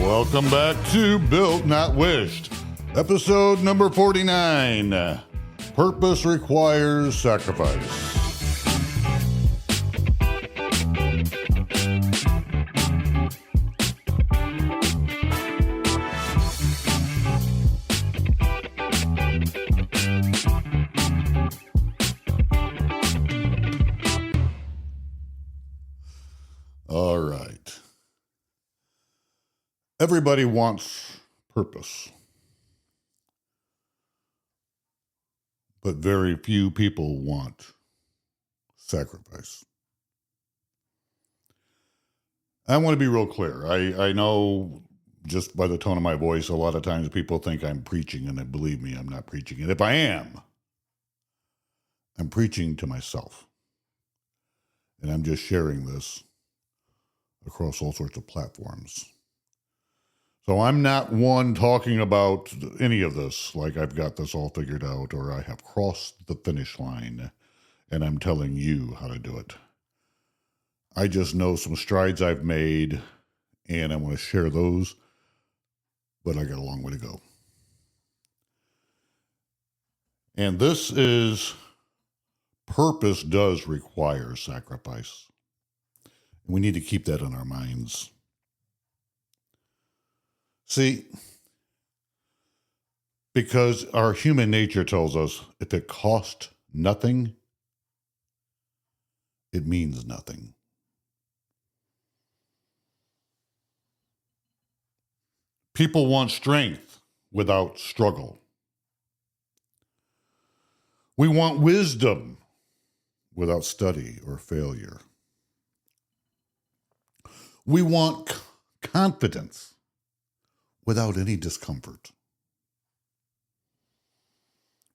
Welcome back to Built Not Wished, episode number 49. Purpose requires sacrifice. All right. Everybody wants purpose, but very few people want sacrifice. I want to be real clear. I know just by the tone of my voice, a lot of times people think I'm preaching, and believe me, I'm not preaching. And if I am, I'm preaching to myself. And I'm just sharing this across all sorts of platforms. So I'm not one talking about any of this like I've got this all figured out or I have crossed the finish line and I'm telling you how to do it. I just know some strides I've made and I want to share those, but I got a long way to go. And this is, purpose does require sacrifice. We need to keep that in our minds. See, because our human nature tells us if it costs nothing, it means nothing. People want strength without struggle. We want wisdom without study or failure. We want confidence without any discomfort.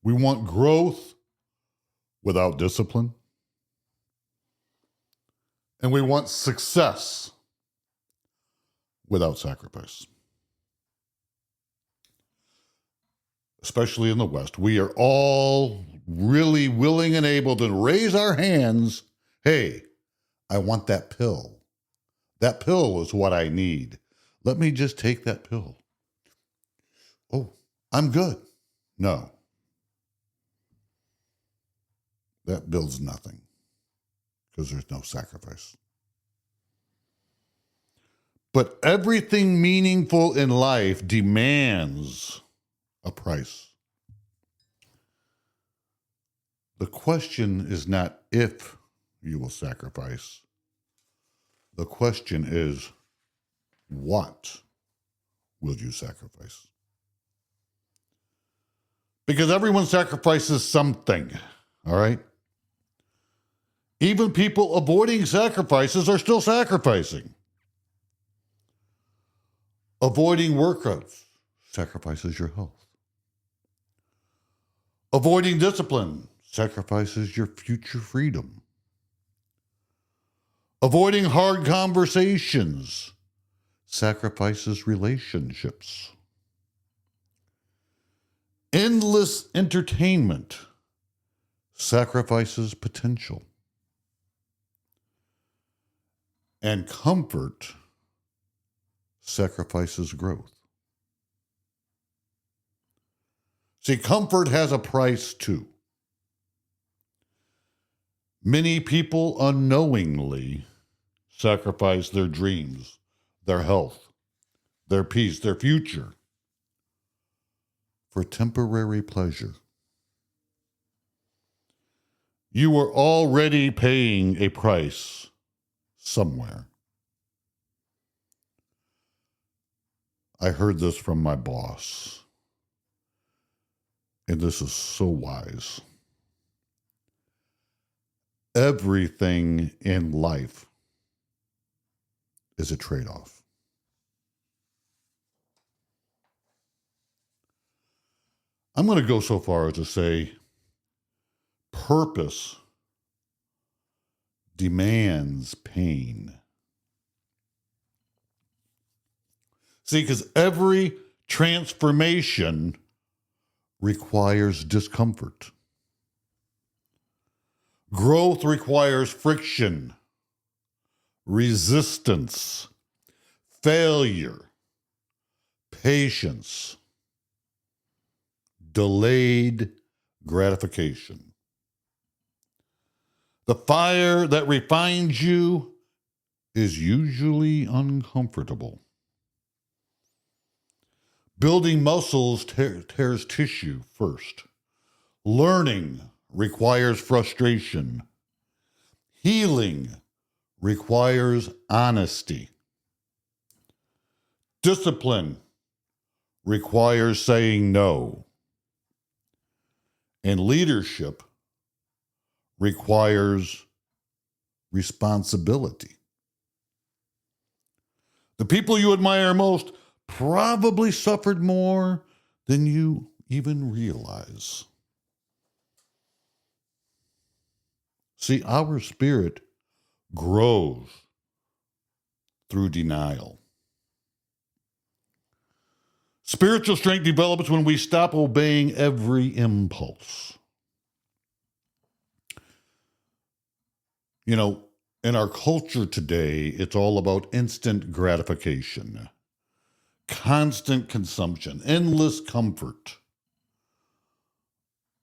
We want growth without discipline. And we want success without sacrifice. Especially in the West, we are all really willing and able to raise our hands. Hey, I want that pill. That pill is what I need. Let me just take that pill. Oh, I'm good. No. That builds nothing because there's no sacrifice. But everything meaningful in life demands a price. The question is not if you will sacrifice. The question is, what will you sacrifice? Because everyone sacrifices something, all right? Even people avoiding sacrifices are still sacrificing. Avoiding workouts sacrifices your health. Avoiding discipline sacrifices your future freedom. Avoiding hard conversations sacrifices relationships. Endless entertainment sacrifices potential. And comfort sacrifices growth. See, comfort has a price too. Many people unknowingly sacrifice their dreams, their health, their peace, their future for temporary pleasure. You are already paying a price somewhere. I heard this from my boss, and this is so wise. Everything in life is a trade-off. I'm going to go so far as to say purpose demands pain. See, because every transformation requires discomfort. Growth requires friction, resistance, failure, patience, delayed gratification. The fire that refines you is usually uncomfortable. Building muscles tears tissue first. Learning requires frustration. Healing requires honesty. Discipline requires saying no. And leadership requires responsibility. The people you admire most probably suffered more than you even realize. See, our spirit grows through denial. Spiritual strength develops when we stop obeying every impulse. You know, in our culture today, it's all about instant gratification, constant consumption, endless comfort,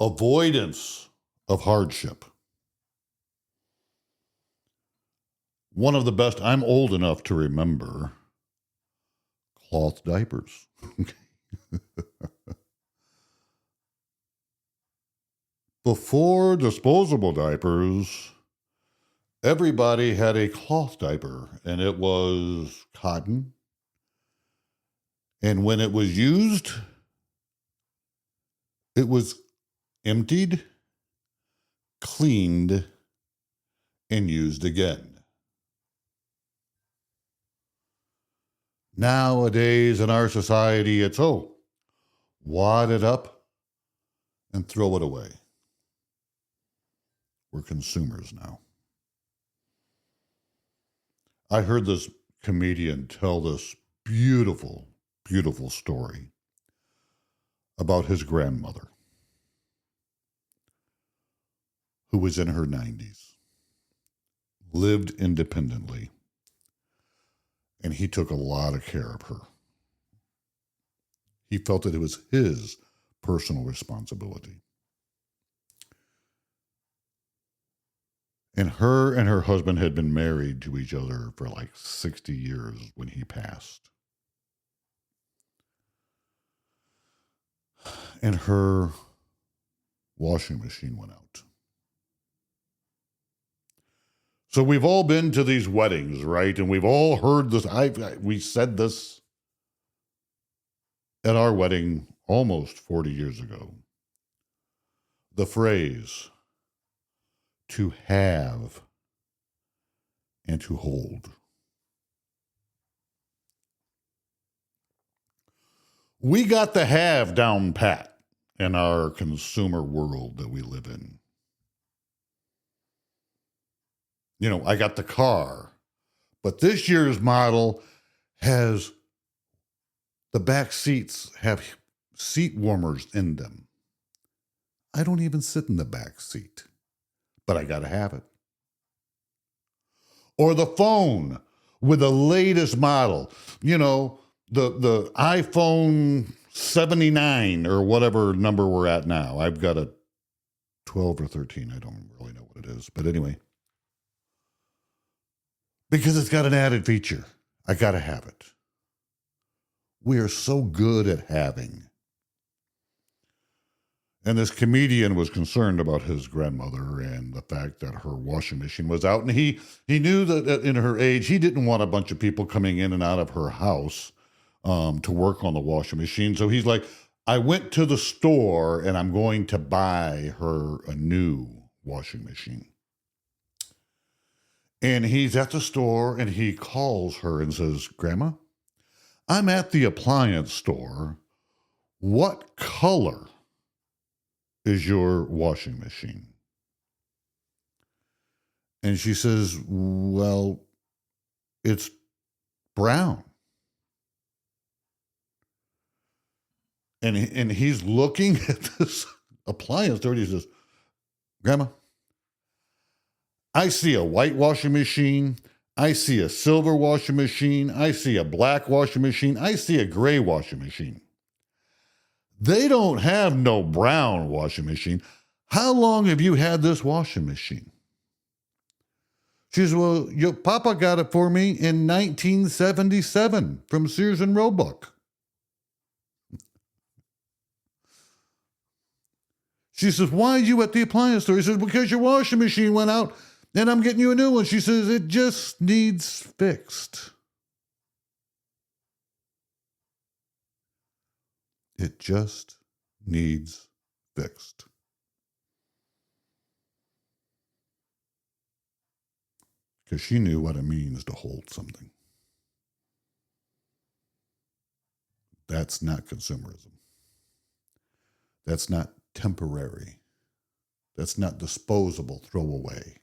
avoidance of hardship. One of the best, I'm old enough to remember cloth diapers. Before disposable diapers, everybody had a cloth diaper, and it was cotton. And when it was used, it was emptied, cleaned, and used again. Nowadays in our society, it's, wad it up and throw it away. We're consumers now. I heard this comedian tell this beautiful, beautiful story about his grandmother who was in her 90s, lived independently, and he took a lot of care of her. He felt that it was his personal responsibility. And her husband had been married to each other for like 60 years when he passed. And her washing machine went out. So we've all been to these weddings, right? And we've all heard this. We said this at our wedding almost 40 years ago. The phrase, to have and to hold. We got the have down pat in our consumer world that we live in. You know, I got the car, but this year's model has the back seats have seat warmers in them. I don't even sit in the back seat, but I got to have it. Or the phone with the latest model, you know, the iPhone 79 or whatever number we're at now. I've got a 12 or 13. I don't really know what it is, but anyway. Because it's got an added feature. I got to have it. We are so good at having. And this comedian was concerned about his grandmother and the fact that her washing machine was out. And he knew that in her age, he didn't want a bunch of people coming in and out of her house to work on the washing machine. So he's like, I went to the store and I'm going to buy her a new washing machine. And he's at the store and he calls her and says, Grandma, I'm at the appliance store. What color is your washing machine? And she says, well, it's brown. And he's looking at this appliance store and he says, Grandma, I see a white washing machine. I see a silver washing machine. I see a black washing machine. I see a gray washing machine. They don't have no brown washing machine. How long have you had this washing machine? She says, well, your papa got it for me in 1977 from Sears and Roebuck. She says, why are you at the appliance store? He says, because your washing machine went out and I'm getting you a new one. She says, it just needs fixed. It just needs fixed. Because she knew what it means to hold something. That's not consumerism. That's not temporary. That's not disposable, throw away.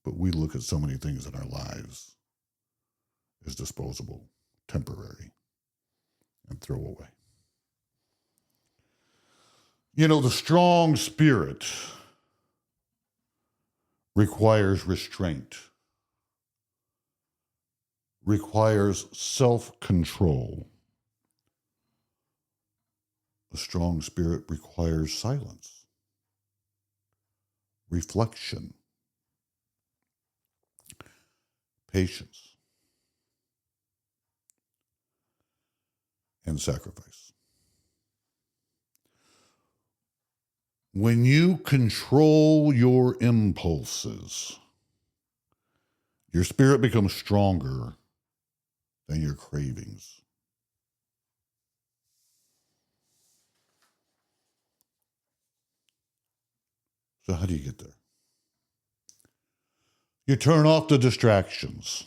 But we look at so many things in our lives as disposable, temporary, and throw away. You know, the strong spirit requires restraint, requires self-control. A strong spirit requires silence, reflection, patience, and sacrifice. When you control your impulses, your spirit becomes stronger than your cravings. So how do you get there? You turn off the distractions.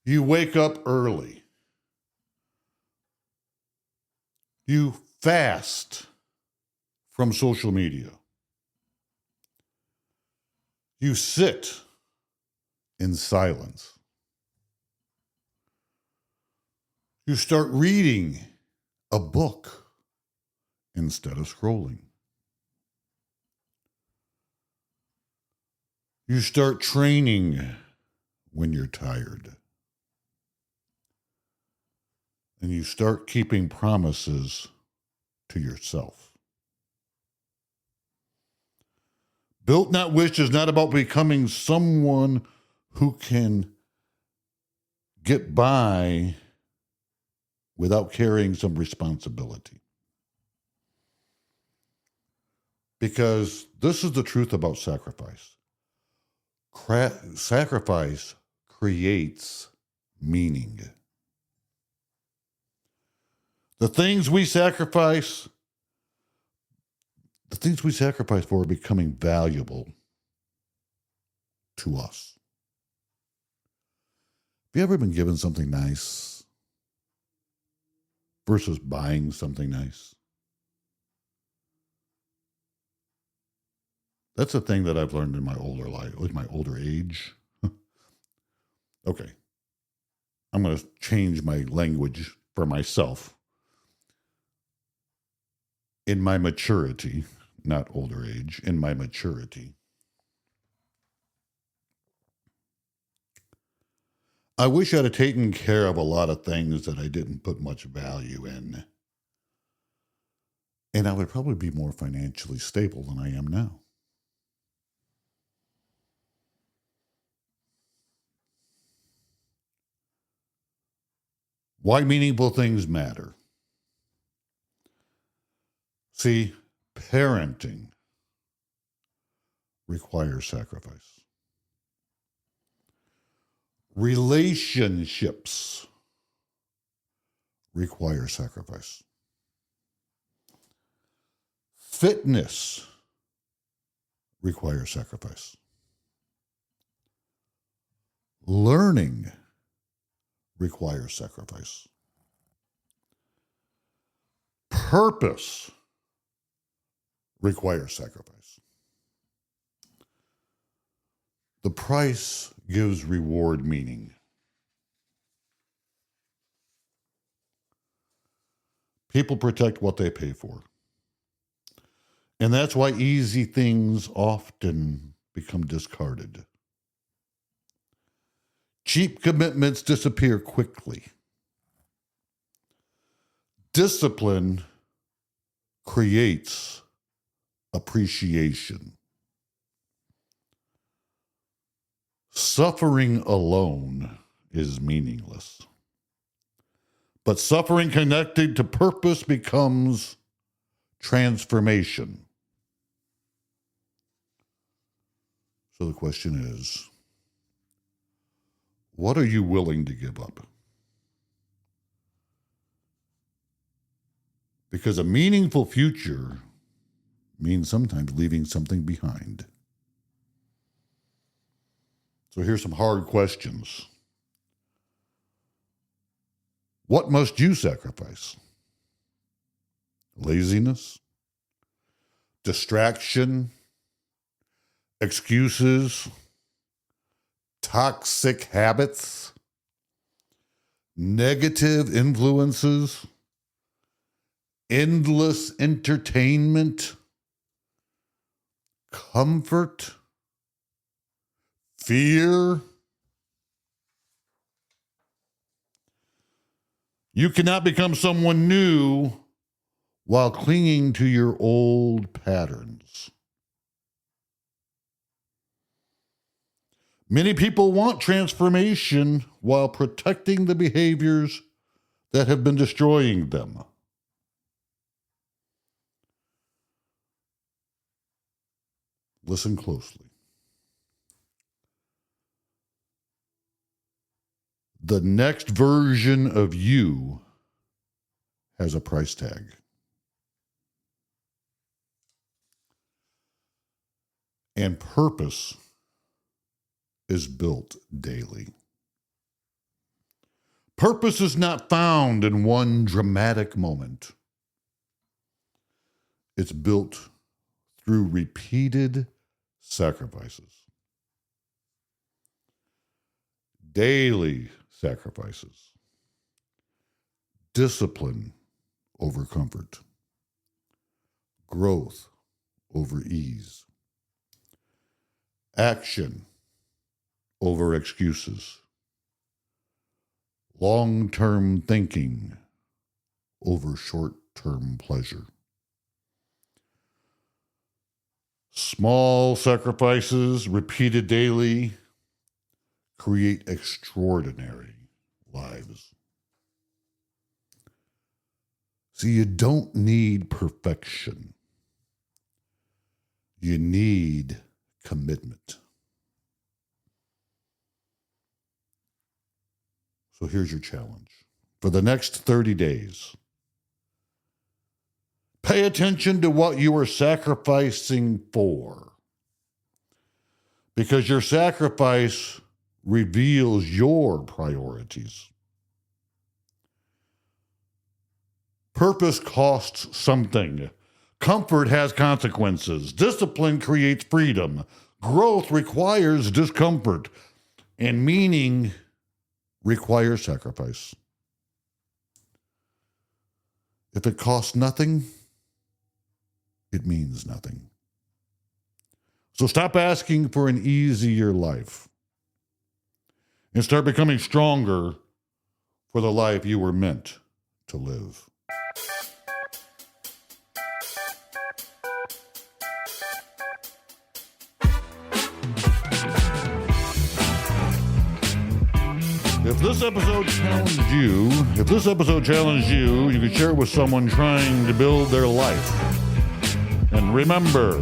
You wake up early. You fast from social media. You sit in silence. You start reading a book instead of scrolling. You start training when you're tired. And you start keeping promises to yourself. Built Not Wished is not about becoming someone who can get by without carrying some responsibility. Because this is the truth about sacrifice. Sacrifice creates meaning. The things we sacrifice for are becoming valuable to us. Have you ever been given something nice versus buying something nice? That's a thing that I've learned in my older life, with my older age. Okay. I'm going to change my language for myself. In my maturity, not older age, in my maturity, I wish I'd have taken care of a lot of things that I didn't put much value in. And I would probably be more financially stable than I am now. Why meaningful things matter. See, parenting requires sacrifice. Relationships require sacrifice. Fitness requires sacrifice. Learning requires sacrifice. Purpose requires sacrifice. The price gives reward meaning. People protect what they pay for. And that's why easy things often become discarded. Cheap commitments disappear quickly. Discipline creates appreciation. Suffering alone is meaningless. But suffering connected to purpose becomes transformation. So the question is, what are you willing to give up? Because a meaningful future means sometimes leaving something behind. So here's some hard questions. What must you sacrifice? Laziness? Distraction? Excuses? Toxic habits? Negative influences? Endless entertainment? Comfort? Fear? You cannot become someone new while clinging to your old patterns. Many people want transformation while protecting the behaviors that have been destroying them. Listen closely. The next version of you has a price tag. And purpose is built daily. Purpose is not found in one dramatic moment. It's built through repeated sacrifices. Daily sacrifices. Discipline over comfort. Growth over ease. Action over excuses. Long-term thinking over short-term pleasure. Small sacrifices repeated daily create extraordinary lives. See, you don't need perfection. You need commitment. So here's your challenge. For the next 30 days, pay attention to what you are sacrificing for. Because your sacrifice reveals your priorities. Purpose costs something. Comfort has consequences. Discipline creates freedom. Growth requires discomfort. And meaning requires sacrifice. If it costs nothing, it means nothing. So stop asking for an easier life and start becoming stronger for the life you were meant to live. If this episode challenged you, you can share it with someone trying to build their life. And remember,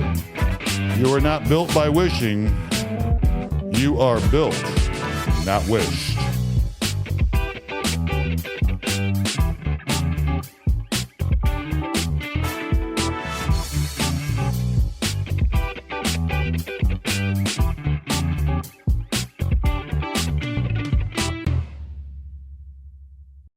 you are not built by wishing. You are built, not wished.